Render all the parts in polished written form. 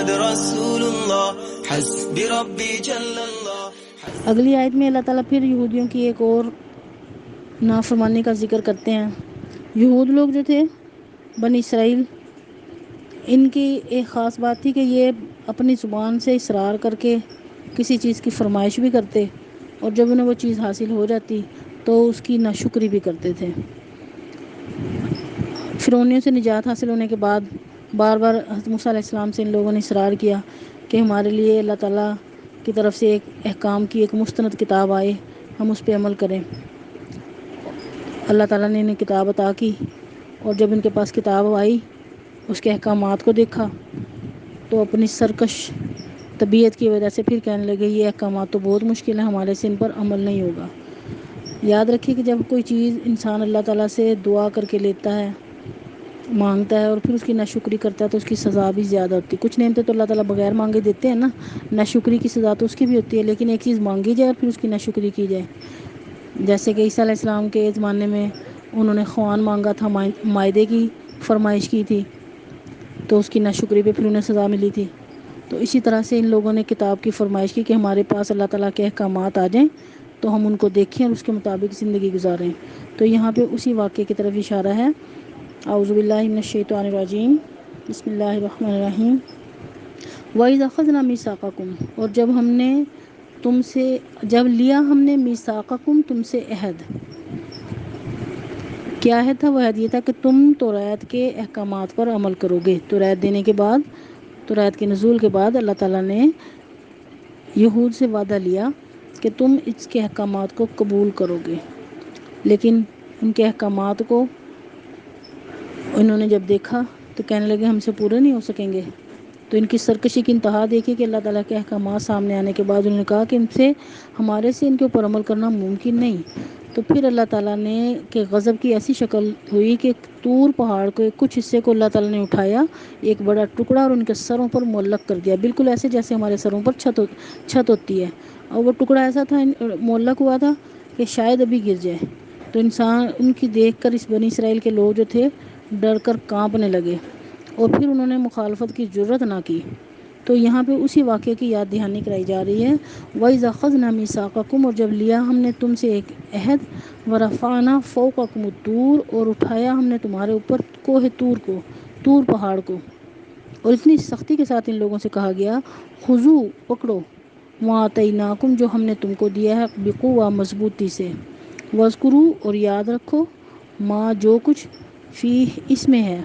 محمد رسول اللہ حسبی ربی جل اللہ۔ اگلی آیت میں اللہ تعالیٰ پھر یہودیوں کی ایک اور نافرمانی کا ذکر کرتے ہیں۔ یہود لوگ جو تھے بنی اسرائیل، ان کی ایک خاص بات تھی کہ یہ اپنی زبان سے اصرار کر کے کسی چیز کی فرمائش بھی کرتے، اور جب انہیں وہ چیز حاصل ہو جاتی تو اس کی ناشکری بھی کرتے تھے۔ فرعونیوں سے نجات حاصل ہونے کے بعد بار بار حضرت موسیٰ علیہ السلام سے ان لوگوں نے اصرار کیا کہ ہمارے لیے اللہ تعالیٰ کی طرف سے ایک احکام کی ایک مستند کتاب آئے، ہم اس پہ عمل کریں۔ اللہ تعالیٰ نے انہیں کتاب عطا کی، اور جب ان کے پاس کتاب آئی، اس کے احکامات کو دیکھا تو اپنی سرکش طبیعت کی وجہ سے پھر کہنے لگے یہ احکامات تو بہت مشکل ہیں، ہمارے سے ان پر عمل نہیں ہوگا۔ یاد رکھیے کہ جب کوئی چیز انسان اللہ تعالیٰ سے دعا کر کے لیتا ہے، مانگتا ہے، اور پھر اس کی ناشکری کرتا ہے تو اس کی سزا بھی زیادہ ہوتی ہے۔ کچھ نعمتیں تو اللہ تعالیٰ بغیر مانگے دیتے ہیں نا، ناشکری کی سزا تو اس کی بھی ہوتی ہے، لیکن ایک چیز مانگی جائے اور پھر اس کی ناشکری کی جائے۔ جیسے کہ عیسیٰ علیہ السلام کے زمانے میں انہوں نے خوان مانگا تھا، مائدے کی فرمائش کی تھی، تو اس کی ناشکری پہ پھر انہیں سزا ملی تھی۔ تو اسی طرح سے ان لوگوں نے کتاب کی فرمائش کی کہ ہمارے پاس اللہ تعالیٰ کے احکامات آ جائیں تو ہم ان کو دیکھیں اور اس کے مطابق زندگی گزاریں۔ تو یہاں پہ اسی واقعے کی طرف اشارہ ہے۔ اعوذ باللہ من الشیطان الرجیم، بسم اللہ الرحمن الرحیم۔ وَإِذْ أَخَذْنَا مِيثَاقَكُمْ، اور جب لیا ہم نے میثاقکم، تم سے عہد۔ کیا عہد تھا؟ وہ عہد یہ تھا کہ تم توریت کے احکامات پر عمل کرو گے۔ توریت دینے کے بعد، توریت کے نزول کے بعد اللہ تعالیٰ نے یہود سے وعدہ لیا کہ تم اس کے احکامات کو قبول کرو گے، لیکن ان کے احکامات کو انہوں نے جب دیکھا تو کہنے لگے ہم سے پورے نہیں ہو سکیں گے۔ تو ان کی سرکشی کی انتہا دیکھی کہ اللہ تعالیٰ کے احکامات سامنے آنے کے بعد انہوں نے کہا کہ ہمارے سے ان کے اوپر عمل کرنا ممکن نہیں۔ تو پھر اللہ تعالیٰ نے کہ غضب کی ایسی شکل ہوئی کہ طور پہاڑ کے کچھ حصے کو اللہ تعالیٰ نے اٹھایا، ایک بڑا ٹکڑا، اور ان کے سروں پر معلق کر دیا، بالکل ایسے جیسے ہمارے سروں پر چھت ہوتی ہے، اور وہ ٹکڑا ایسا تھا، معلق ہوا تھا کہ شاید ابھی گر جائے۔ تو انسان ان کی دیکھ کر اس بنی اسرائیل کے لوگ جو تھے ڈر کر کانپنے لگے، اور پھر انہوں نے مخالفت کی جرت نہ کی۔ تو یہاں پہ اسی واقعے کی یاد دہانی کرائی جا رہی ہے۔ وَإِذْ أَخَذْنَا مِيثَاقَكُمْ، اور جب لیا ہم نے تم سے ایک عہد، وَرَفَعْنَا فَوْقَكُمُ الطُّورَ، اور اٹھایا ہم نے تمہارے اوپر کوہ طور کو، طور پہاڑ کو، اور اتنی سختی کے ساتھ ان لوگوں سے کہا گیا خُذُوا، پکڑو، مَا آتَيْنَاكُمْ، جو ہم نے تم کو دیا ہے، بِقُوَّةٍ، مضبوطی سے، وَاذْكُرُوا، اور یاد رکھو، مَا، جو کچھ، فیہ، اس میں ہے،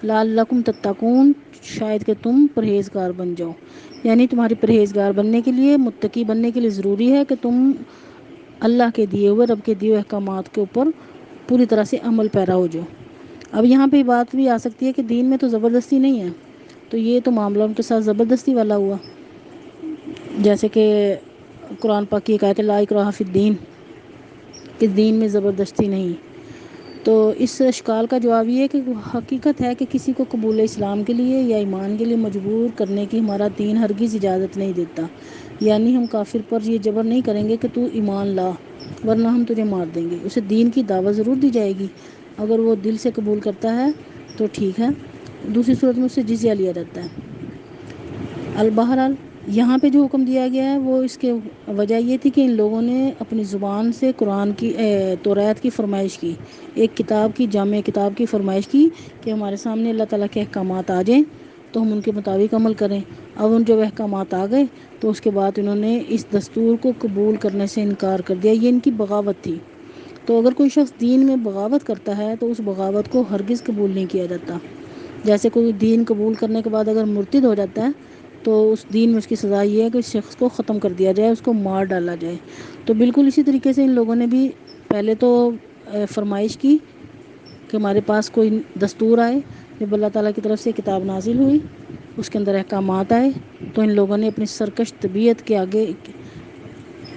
لعلکم تتقون، شاید کہ تم پرہیزگار بن جاؤ۔ یعنی تمہاری پرہیزگار بننے کے لیے، متقی بننے کے لیے ضروری ہے کہ تم اللہ کے دیے ہوئے، رب کے دیے ہوئے احکامات کے اوپر پوری طرح سے عمل پیرا ہو جاؤ۔ اب یہاں پہ بات بھی آ سکتی ہے کہ دین میں تو زبردستی نہیں ہے، تو یہ تو معاملہ ان کے ساتھ زبردستی والا ہوا، جیسے کہ قرآن پاک کی ایک آیت ہے لا اکراہ فی الدین، کہ دین میں زبردستی نہیں۔ تو اس اشکال کا جواب یہ ہے کہ حقیقت ہے کہ کسی کو قبول اسلام کے لیے یا ایمان کے لیے مجبور کرنے کی ہمارا دین ہرگز اجازت نہیں دیتا۔ یعنی ہم کافر پر یہ جبر نہیں کریں گے کہ تو ایمان لا ورنہ ہم تجھے مار دیں گے۔ اسے دین کی دعوت ضرور دی جائے گی، اگر وہ دل سے قبول کرتا ہے تو ٹھیک ہے، دوسری صورت میں اس سے جزیہ لیا جاتا ہے۔ البہرحال یہاں پہ جو حکم دیا گیا ہے وہ اس کے وجہ یہ تھی کہ ان لوگوں نے اپنی زبان سے قرآن کی توریت کی فرمائش کی، ایک کتاب کی، جامع کتاب کی فرمائش کی کہ ہمارے سامنے اللہ تعالیٰ کے احکامات آ جائیں تو ہم ان کے مطابق عمل کریں۔ اب ان جب احکامات آ گئے تو اس کے بعد انہوں نے اس دستور کو قبول کرنے سے انکار کر دیا، یہ ان کی بغاوت تھی۔ تو اگر کوئی شخص دین میں بغاوت کرتا ہے تو اس بغاوت کو ہرگز قبول نہیں کیا جاتا۔ جیسے کوئی دین قبول کرنے کے بعد اگر مرتد ہو جاتا ہے تو اس دین میں اس کی سزا یہ ہے کہ اس شخص کو ختم کر دیا جائے، اس کو مار ڈالا جائے۔ تو بالکل اسی طریقے سے ان لوگوں نے بھی پہلے تو فرمائش کی کہ ہمارے پاس کوئی دستور آئے۔ جب اللہ تعالیٰ کی طرف سے کتاب نازل ہوئی، اس کے اندر احکامات آئے، تو ان لوگوں نے اپنی سرکش طبیعت کے آگے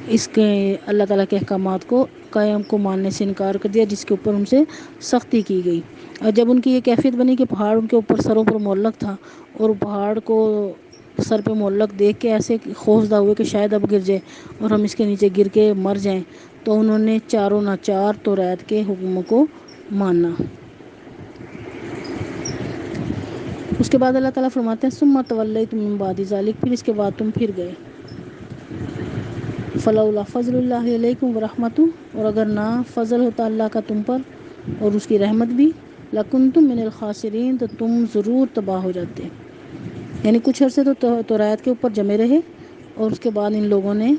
اس کے اللہ تعالیٰ کے احکامات کو قائم کو ماننے سے انکار کر دیا، جس کے اوپر ان سے سختی کی گئی۔ اور جب ان کی یہ کیفیت بنی کہ پہاڑ ان کے اوپر سروں پر معلق تھا، اور پہاڑ کو سر پہ معلق دیکھ کے ایسے خوفزدہ ہوئے کہ شاید اب گر جائے اور ہم اس کے نیچے گر کے مر جائیں، تو انہوں نے چاروں ناچار توریت کے حکم کو مانا۔ اس کے بعد اللہ تعالیٰ فرماتے ہیں ثم تولیتم من بعد ذلک، پھر اس کے بعد تم پھر گئے. فلولا فضل اللہ علیکم ورحمتہ، اور اگر نہ فضل ہوتا اللہ کا تم پر اور اس کی رحمت بھی، لکنتم من الخاسرین، تو تم ضرور تباہ ہو جاتے. یعنی کچھ عرصے تو توریت کے اوپر جمے رہے، اور اس کے بعد ان لوگوں نے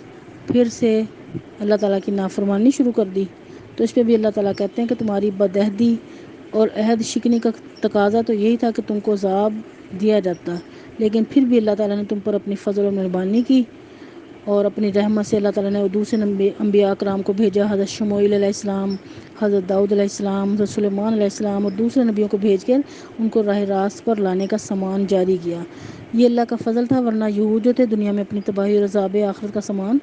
پھر سے اللہ تعالیٰ کی نافرمانی شروع کر دی. تو اس پہ بھی اللہ تعالیٰ کہتے ہیں کہ تمہاری بدعہدی اور عہد شکنی کا تقاضا تو یہی تھا کہ تم کو عذاب دیا جاتا، لیکن پھر بھی اللہ تعالیٰ نے تم پر اپنی فضل و مہربانی کی، اور اپنی رحمت سے اللہ تعالیٰ نے دوسرے انبیاء اکرام کو بھیجا. حضرت شموئیل علیہ السلام، حضرت داؤد علیہ السلام، حضرت سلیمان علیہ السلام اور دوسرے نبیوں کو بھیج کر ان کو راہ راست پر لانے کا سامان جاری کیا. یہ اللہ کا فضل تھا، ورنہ یہود جو تھے دنیا میں اپنی تباہی اور عذاب آخرت کا سامان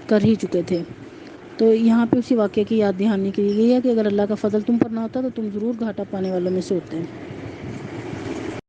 کر ہی چکے تھے. تو یہاں پہ اسی واقعے کی یاد دہانی کی گئی ہے کہ اگر اللہ کا فضل تم پر نہ ہوتا تو تم ضرور گھاٹا پانے والوں میں سے ہوتے ہیں.